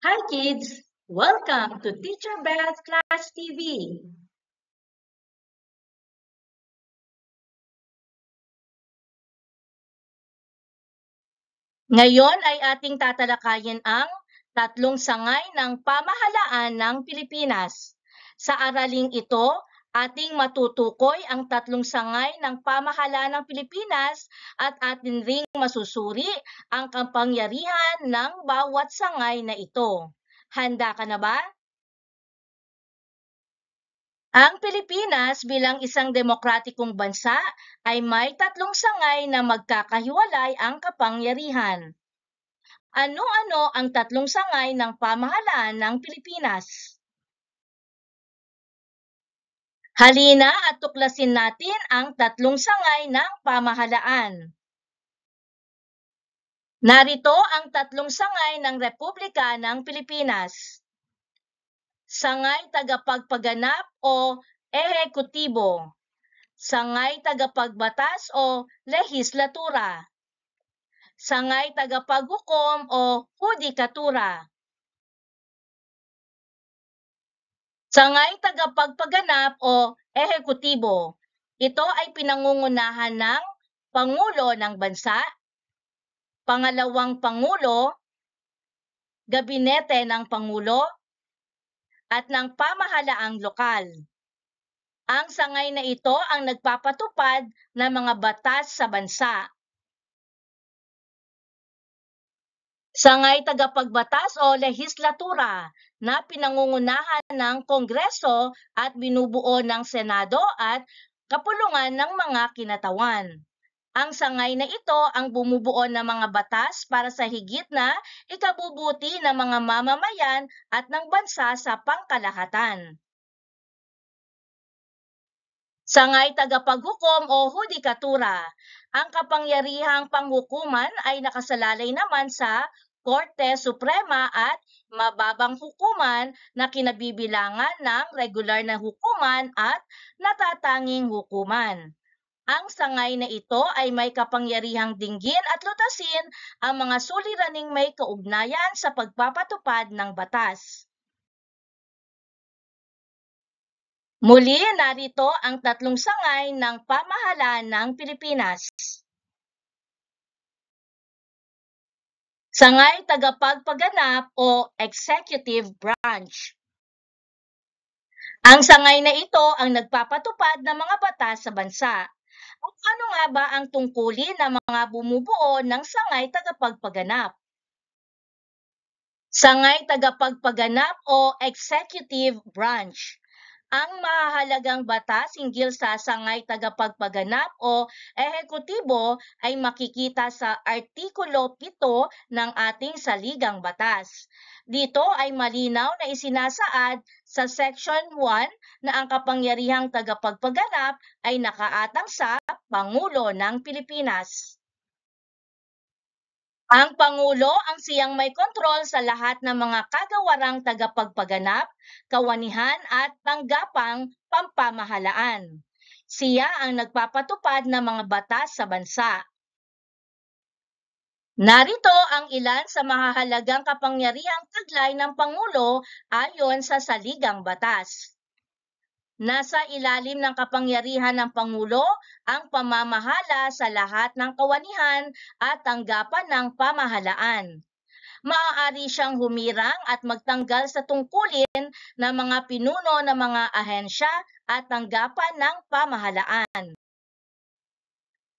Hi kids! Welcome to Teacher Bell's Class TV. Ngayon ay ating tatalakayin ang tatlong sangay ng pamahalaan ng Pilipinas. Sa araling ito, ating matutukoy ang tatlong sangay ng pamahalaan ng Pilipinas at atin ring masusuri ang kapangyarihan ng bawat sangay na ito. Handa ka na ba? Ang Pilipinas bilang isang demokratikong bansa ay may tatlong sangay na magkakahiwalay ang kapangyarihan. Ano-ano ang tatlong sangay ng pamahalaan ng Pilipinas? Halina at tuklasin natin ang tatlong sangay ng pamahalaan. Narito ang tatlong sangay ng Republika ng Pilipinas. Sangay tagapagpaganap o ehekutibo. Sangay tagapagbatas o lehislatura. Sangay tagapaghukom o hudikatura. Sangay tagapagpaganap o ehekutibo. Ito ay pinangungunahan ng Pangulo ng Bansa, Pangalawang Pangulo, Gabinete ng Pangulo, at ng pamahalaang lokal. Ang sangay na ito ang nagpapatupad ng mga batas sa bansa. Sangay tagapagbatas o lehislatura na pinangungunahan ng Kongreso at binubuo ng Senado at kapulungan ng mga kinatawan. Ang sangay na ito ang bumubuo ng mga batas para sa higit na ikabubuti ng mga mamamayan at ng bansa sa pangkalahatan. Sangay tagapaghukom o hudikatura. Ang kapangyarihang panghukuman ay nakasalalay naman sa Korte Suprema at mababang hukuman na kinabibilangan ng regular na hukuman at natatanging hukuman. Ang sangay na ito ay may kapangyarihang dinggin at lutasin ang mga suliraning may kaugnayan sa pagpapatupad ng batas. Muli, narito ang tatlong sangay ng pamahalaan ng Pilipinas. Sangay tagapagpaganap o executive branch. Ang sangay na ito ang nagpapatupad ng mga batas sa bansa. At ano nga ba ang tungkulin ng mga bumubuo ng sangay tagapagpaganap? Sangay tagapagpaganap o executive branch. Ang mahahalagang batas hinggil sa sangay tagapagpaganap o ehekutibo ay makikita sa Artikulo 7 ng ating saligang batas. Dito ay malinaw na isinasaad sa Section 1 na ang kapangyarihang tagapagpaganap ay nakaatang sa Pangulo ng Pilipinas. Ang Pangulo ang siyang may kontrol sa lahat ng mga kagawarang tagapagpaganap, kawanihan at tanggapang pampamahalaan. Siya ang nagpapatupad ng mga batas sa bansa. Narito ang ilan sa mahahalagang kapangyarihang taglay ng Pangulo ayon sa saligang batas. Nasa ilalim ng kapangyarihan ng Pangulo ang pamamahala sa lahat ng kawanihan at tanggapan ng pamahalaan. Maaari siyang humirang at magtanggal sa tungkulin ng mga pinuno ng mga ahensya at tanggapan ng pamahalaan.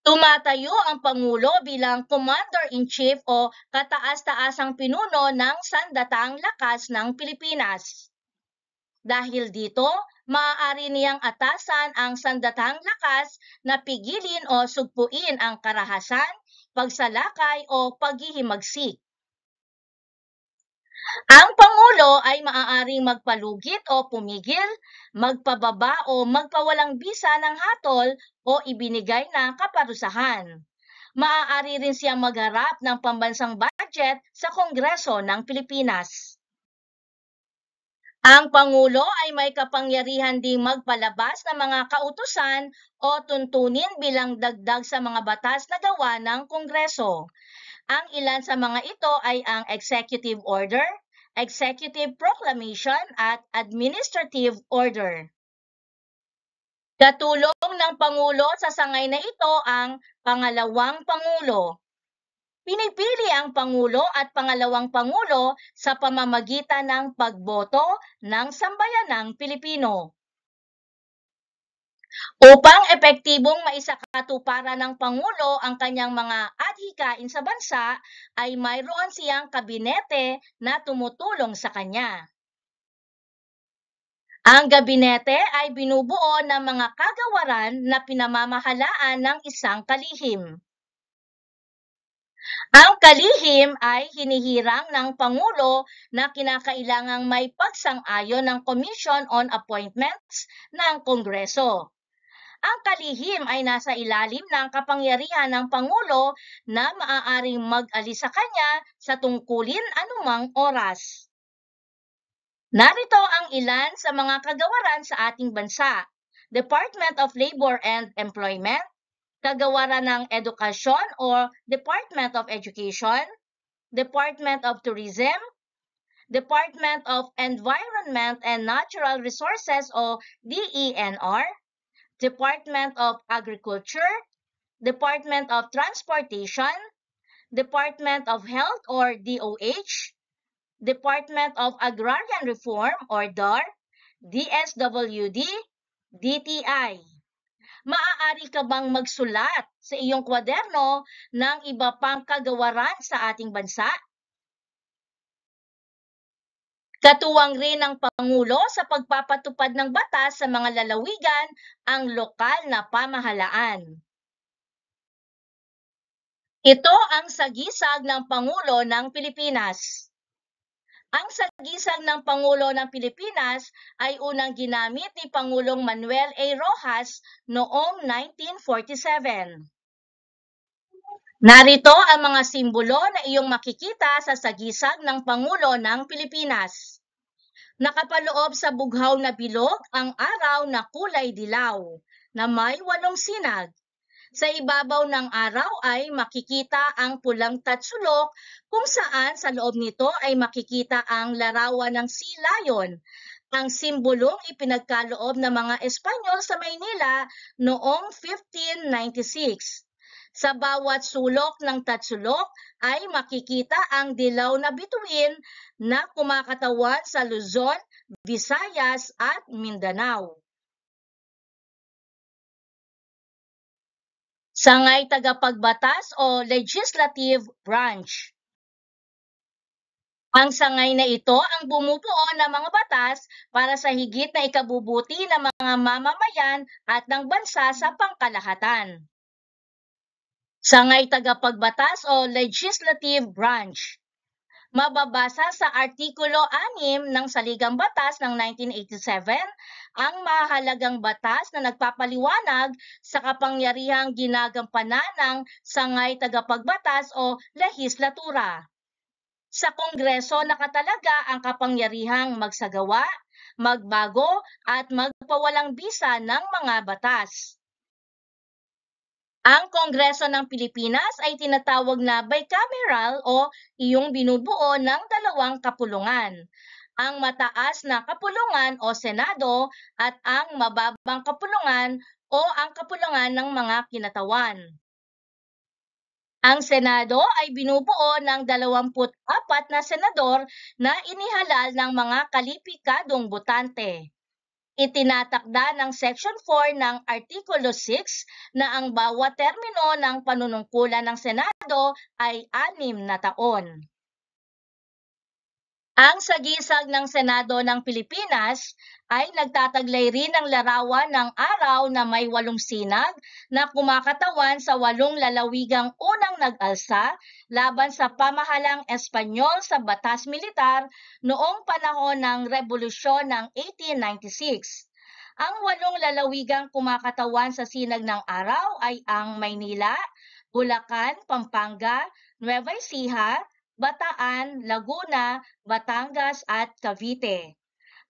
Tumatayo ang Pangulo bilang Commander-in-Chief o kataas-taasang pinuno ng Sandatang Lakas ng Pilipinas. Dahil dito, maaari niyang atasan ang sandatang lakas na pigilin o sugpuin ang karahasan, pagsalakay o paghihimagsik. Ang Pangulo ay maaaring magpalugit o pumigil, magpababa o magpawalang bisa ng hatol o ibinigay na kaparusahan. Maaari rin siyang magharap ng pambansang budget sa Kongreso ng Pilipinas. Ang Pangulo ay may kapangyarihan ding magpalabas ng mga kautusan o tuntunin bilang dagdag sa mga batas na gawa ng Kongreso. Ang ilan sa mga ito ay ang Executive Order, Executive Proclamation at Administrative Order. Katulong ng Pangulo sa sangay na ito ang Pangalawang Pangulo. Pinipili ang Pangulo at Pangalawang Pangulo sa pamamagitan ng pagboto ng Sambayanang Pilipino. Upang epektibong maisakatuparan ng Pangulo ang kanyang mga adhikain sa bansa, ay mayroon siyang kabinete na tumutulong sa kanya. Ang gabinete ay binubuo ng mga kagawaran na pinamamahalaan ng isang kalihim. Ang kalihim ay hinihirang ng Pangulo na kinakailangang may pagsang-ayon ng Commission on Appointments ng Kongreso. Ang kalihim ay nasa ilalim ng kapangyarihan ng Pangulo na maaaring mag-alis sa kanya sa tungkulin anumang oras. Narito ang ilan sa mga kagawaran sa ating bansa: Department of Labor and Employment, Kagawaran ng Edukasyon or Department of Education, Department of Tourism, Department of Environment and Natural Resources o DENR, Department of Agriculture, Department of Transportation, Department of Health or DOH, Department of Agrarian Reform or DAR, DSWD, DTI. Maaari ka bang magsulat sa iyong kwaderno ng iba pang kagawaran sa ating bansa? Katuwang rin ng Pangulo sa pagpapatupad ng batas sa mga lalawigan ang lokal na pamahalaan. Ito ang sagisag ng Pangulo ng Pilipinas. Ang sagisag ng Pangulo ng Pilipinas ay unang ginamit ni Pangulong Manuel A. Roxas noong 1947. Narito ang mga simbolo na iyong makikita sa sagisag ng Pangulo ng Pilipinas. Nakapaloob sa bughaw na bilog ang araw na kulay dilaw na may 8 sinag. Sa ibabaw ng araw ay makikita ang pulang tatsulok kung saan sa loob nito ay makikita ang larawan ng sea lion, ang simbolong ipinagkaloob ng mga Espanyol sa Maynila noong 1596. Sa bawat sulok ng tatsulok ay makikita ang dilaw na bituin na kumakatawan sa Luzon, Visayas at Mindanao. Sangay tagapagbatas o legislative branch. Ang sangay na ito ang bumubuo ng mga batas para sa higit na ikabubuti ng mga mamamayan at ng bansa sa pangkalahatan. Sangay tagapagbatas o legislative branch. Mababasa sa Artikulo 6 ng Saligang Batas ng 1987 ang mahalagang batas na nagpapaliwanag sa kapangyarihang ginagampanan ng sangay tagapagbatas o lehislatura. Sa Kongreso nakatalaga ang kapangyarihang magsagawa, magbago at magpawalang bisa ng mga batas. Ang Kongreso ng Pilipinas ay tinatawag na bicameral o iyong binubuo ng 2 kapulungan, ang mataas na kapulungan o Senado at ang mababang kapulungan o ang kapulungan ng mga kinatawan. Ang Senado ay binubuo ng 24 na senador na inihalal ng mga kalipikadong botante. Itinatakda ng Section 4 ng Artikulo 6 na ang bawat termino ng panunungkulan ng Senado ay 6 na taon. Ang sagisag ng Senado ng Pilipinas ay nagtataglay rin ng larawan ng araw na may 8 sinag na kumakatawan sa 8 lalawigang unang nag-alsa laban sa pamahalang Espanyol sa batas militar noong panahon ng Rebolusyon ng 1896. Ang 8 lalawigang kumakatawan sa sinag ng araw ay ang Maynila, Bulacan, Pampanga, Nueva Ecija, Bataan, Laguna, Batangas at Cavite.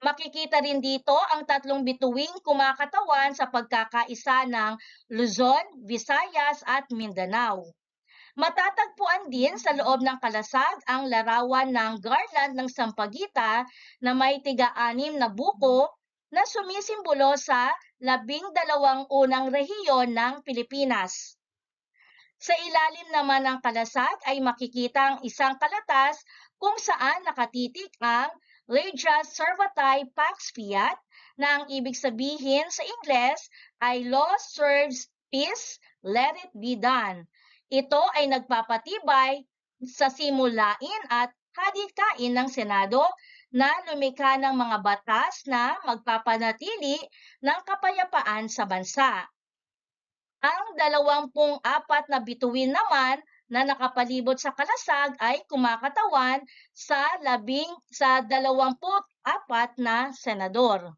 Makikita rin dito ang 3 bituing kumakatawan sa pagkakaisa ng Luzon, Visayas at Mindanao. Matatagpuan din sa loob ng kalasag ang larawan ng garland ng Sampaguita na may tiga-anim na buko na sumisimbolo sa 12 unang rehiyon ng Pilipinas. Sa ilalim naman ng kalasag ay makikita ang isang kalatas kung saan nakatitik ang Legia Servatae Pax Fiat na ang ibig sabihin sa Ingles ay Law serves peace, let it be done. Ito ay nagpapatibay sa simulain at hadikain ng Senado na lumikha ng mga batas na magpapanatili ng kapayapaan sa bansa. Ang 24 na bituin naman na nakapalibot sa kalasag ay kumakatawan sa 24 na senador.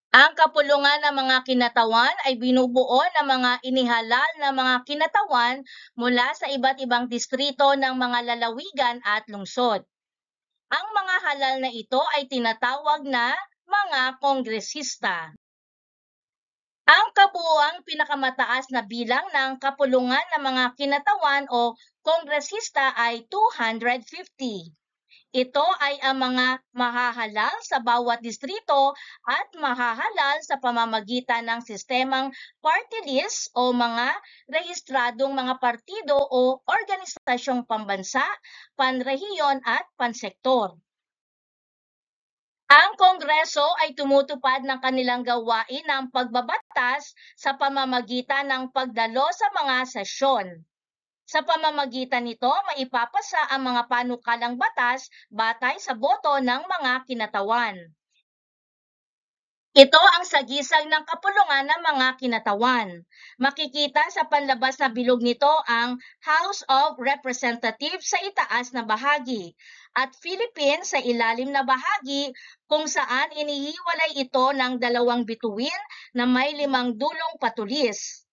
Ang kapulungan ng mga kinatawan ay binubuo ng mga inihalal na mga kinatawan mula sa iba't ibang distrito ng mga lalawigan at lungsod. Ang mga halal na ito ay tinatawag na mga kongresista. Ang kabuuang pinakamataas na bilang ng kapulungan ng mga kinatawan o kongresista ay 250. Ito ay ang mga mahahalal sa bawat distrito at mahahalal sa pamamagitan ng sistemang party list o mga rehistradong mga partido o organisasyong pambansa, panrehiyon at pansektor. Ang Kongreso ay tumutupad ng kanilang gawain ng pagbabatas sa pamamagitan ng pagdalo sa mga sesyon. Sa pamamagitan nito, maipapasa ang mga panukalang batas batay sa boto ng mga kinatawan. Ito ang sagisag ng kapulungan ng mga kinatawan. Makikita sa panlabas na bilog nito ang House of Representatives sa itaas na bahagi at Philippines sa ilalim na bahagi kung saan inihiwalay ito ng 2 bituin na may 5 dulong patulis.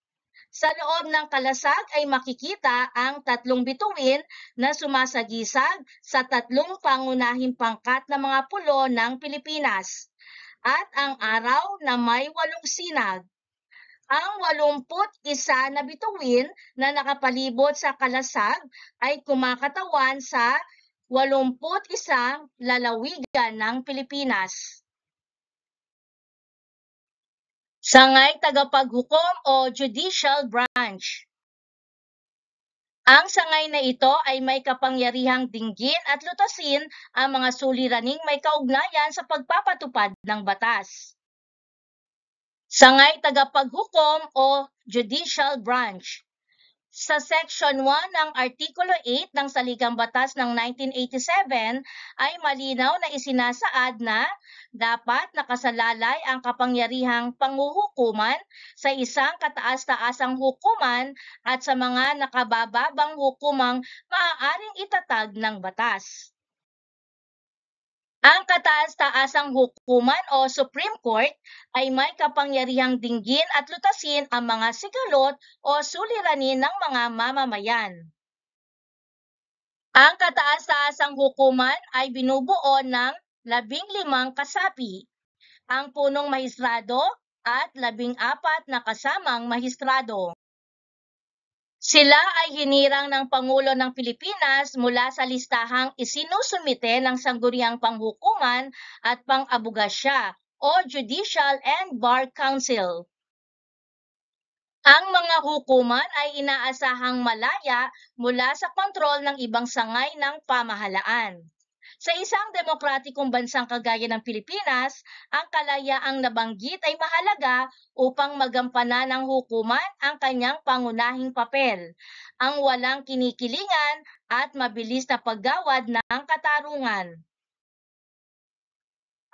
Sa loob ng kalasag ay makikita ang 3 bituin na sumasagisag sa 3 pangunahing pangkat ng mga pulo ng Pilipinas at ang araw na may 8 sinag. Ang 81 na bituin na nakapalibot sa kalasag ay kumakatawan sa 81 lalawigan ng Pilipinas. Sangay tagapaghukom o judicial branch. Ang sangay na ito ay may kapangyarihang dinggin at lutasin ang mga suliraning may kaugnayan sa pagpapatupad ng batas. Sangay tagapaghukom o judicial branch. Sa Section 1 ng Artikulo 8 ng Saligang Batas ng 1987 ay malinaw na isinasaad na dapat nakasalalay ang kapangyarihang panghuhukuman sa isang kataas-taasang hukuman at sa mga nakabababang hukumang maaaring itatag ng batas. Ang kataas-taasang hukuman o Supreme Court ay may kapangyarihang dinggin at lutasin ang mga sigalot o suliranin ng mga mamamayan. Ang kataas-taasang hukuman ay binubuo ng 15 kasapi, ang punong mahistrado at 14 na kasamang mahistrado. Sila ay hinirang ng Pangulo ng Pilipinas mula sa listahang isinusumite ng Sangguniang Panghukuman at Pang-abogasya o Judicial and Bar Council. Ang mga hukuman ay inaasahang malaya mula sa kontrol ng ibang sangay ng pamahalaan. Sa isang demokratikong bansang kagaya ng Pilipinas, ang kalayaang nabanggit ay mahalaga upang magampanan ng hukuman ang kanyang pangunahing papel, ang walang kinikilingan at mabilis na paggawad ng katarungan.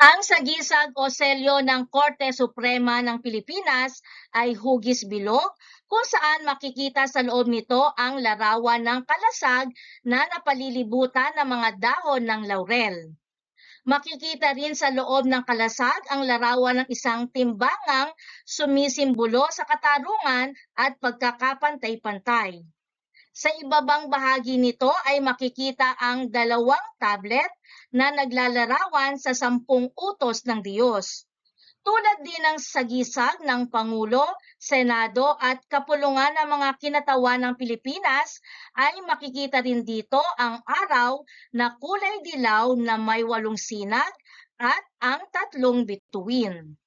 Ang sagisag o selyo ng Korte Suprema ng Pilipinas ay hugis bilog kung saan makikita sa loob nito ang larawan ng kalasag na napalilibutan ng mga dahon ng laurel. Makikita rin sa loob ng kalasag ang larawan ng isang timbangang sumisimbolo sa katarungan at pagkakapantay-pantay. Sa ibabang bahagi nito ay makikita ang 2 tablet na naglalarawan sa 10 utos ng Diyos. tulad din ng sagisag ng Pangulo, Senado at kapulungan ng mga kinatawan ng Pilipinas, ay makikita rin dito ang araw na kulay dilaw na may 8 sinag at ang 3 bituin.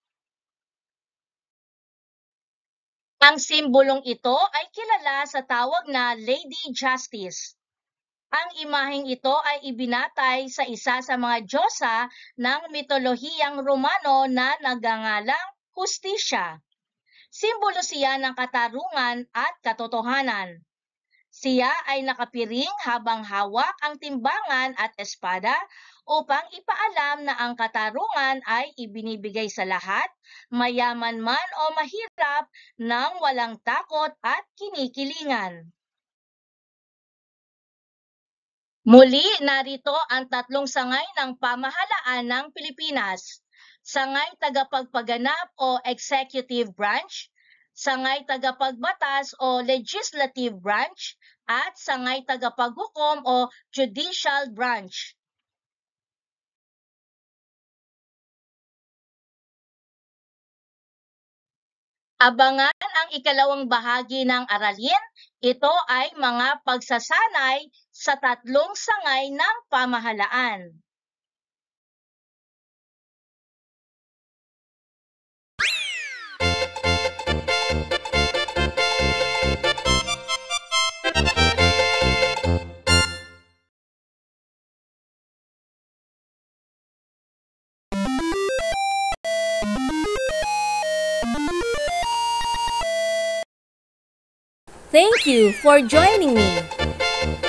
Ang simbolong ito ay kilala sa tawag na Lady Justice. Ang imaheng ito ay ibinatay sa isa sa mga diyosa ng mitolohiyang Romano na nagngangalang Hustisya. Simbolo siya ng katarungan at katotohanan. Siya ay nakapiring habang hawak ang timbangan at espada upang ipaalam na ang katarungan ay ibinibigay sa lahat, mayaman man o mahirap, nang walang takot at kinikilingan. Muli, narito ang 3 sangay ng pamahalaan ng Pilipinas. Sangay tagapagpaganap o executive branch, sangay tagapagbatas o legislative branch, at sangay tagapaghukom o judicial branch. Abangan ang ikalawang bahagi ng aralin. Ito ay mga pagsasanay sa 3 sangay ng pamahalaan. Thank you for joining me.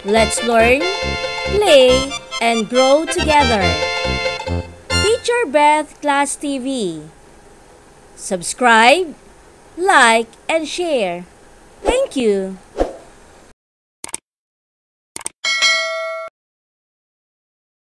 Let's learn, play, and grow together. Teacher Beth Class TV. Subscribe, like, and share. Thank you.